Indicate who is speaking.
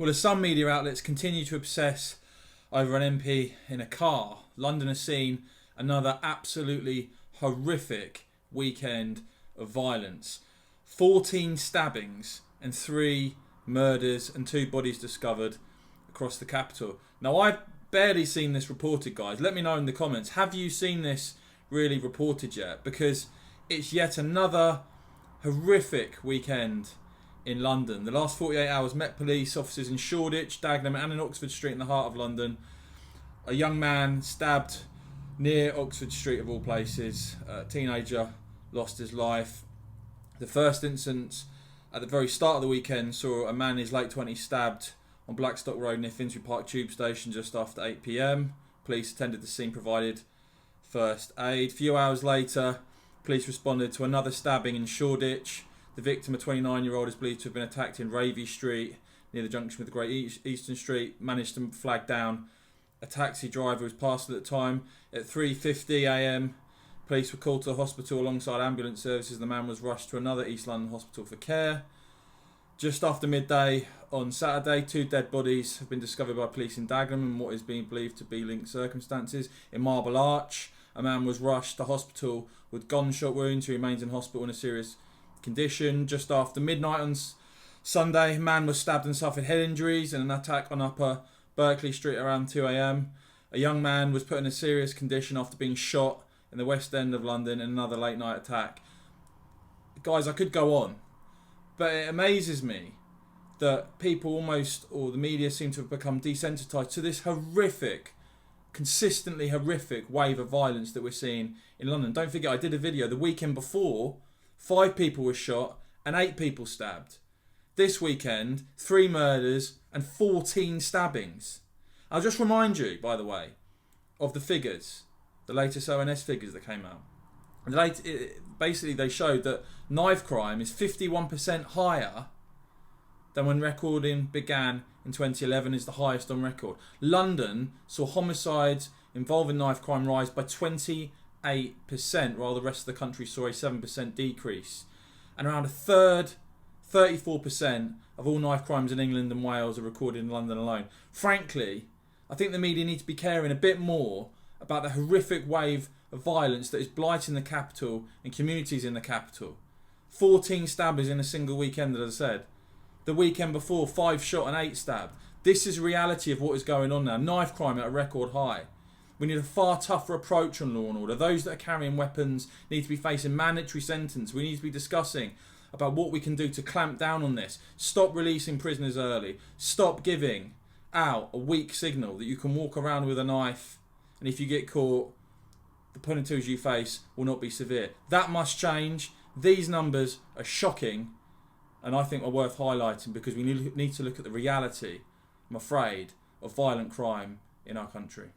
Speaker 1: Well, as some media outlets continue to obsess over an MP in a car, London has seen another absolutely horrific weekend of violence. 14 stabbings and 3 murders and 2 bodies discovered across the capital. Now, I've barely seen this reported, guys. Let me know in the comments. Have you seen this really reported yet? Because it's yet another horrific weekend in London. The last 48 hours Met police officers in Shoreditch, Dagenham and in Oxford Street in the heart of London. A young man stabbed near Oxford Street of all places. A teenager lost his life. The first instance at the very start of the weekend saw a man in his late 20s stabbed on Blackstock Road near Finsbury Park Tube Station just after 8 p.m. Police attended the scene, provided first aid. A few hours later, police responded to another stabbing in Shoreditch. The victim, a 29-year-old, is believed to have been attacked in Ravy Street near the junction with the Great Eastern Street. Managed to flag down a taxi driver who was passing at the time. At 3:50 a.m, police were called to the hospital alongside ambulance services. The man was rushed to another East London hospital for care. Just after midday on Saturday, 2 dead bodies have been discovered by police in Dagenham in what is being believed to be linked circumstances. In Marble Arch, a man was rushed to hospital with gunshot wounds. He remains in hospital in a serious condition. Just after midnight on Sunday, a man was stabbed and suffered head injuries in an attack on Upper Berkeley Street around 2 a.m. A young man was put in a serious condition after being shot in the West End of London in another late night attack. Guys, I could go on, but it amazes me that people almost, or the media, seem to have become desensitised to this horrific, consistently horrific wave of violence that we're seeing in London. Don't forget, I did a video the weekend before, 5 people were shot and 8 people stabbed. This weekend, 3 murders and 14 stabbings. I'll just remind you, by the way, of the figures, the latest ONS figures that came out. Basically, they showed that knife crime is 51% higher than when recording began in 2011, is the highest on record. London saw homicides involving knife crime rise by 28%, while the rest of the country saw a 7% decrease. And around a third, 34% of all knife crimes in England and Wales are recorded in London alone. Frankly, I think the media need to be caring a bit more about the horrific wave of violence that is blighting the capital and communities in the capital. 14 stabbings in a single weekend, as I said. The weekend before, 5 shot and 8 stabbed. This is reality of what is going on now. Knife crime at a record high. We need a far tougher approach on law and order. Those that are carrying weapons need to be facing mandatory sentence. We need to be discussing about what we can do to clamp down on this. Stop releasing prisoners early. Stop giving out a weak signal that you can walk around with a knife, and if you get caught, the penalties you face will not be severe. That must change. These numbers are shocking, and I think are worth highlighting because we need to look at the reality, I'm afraid, of violent crime in our country.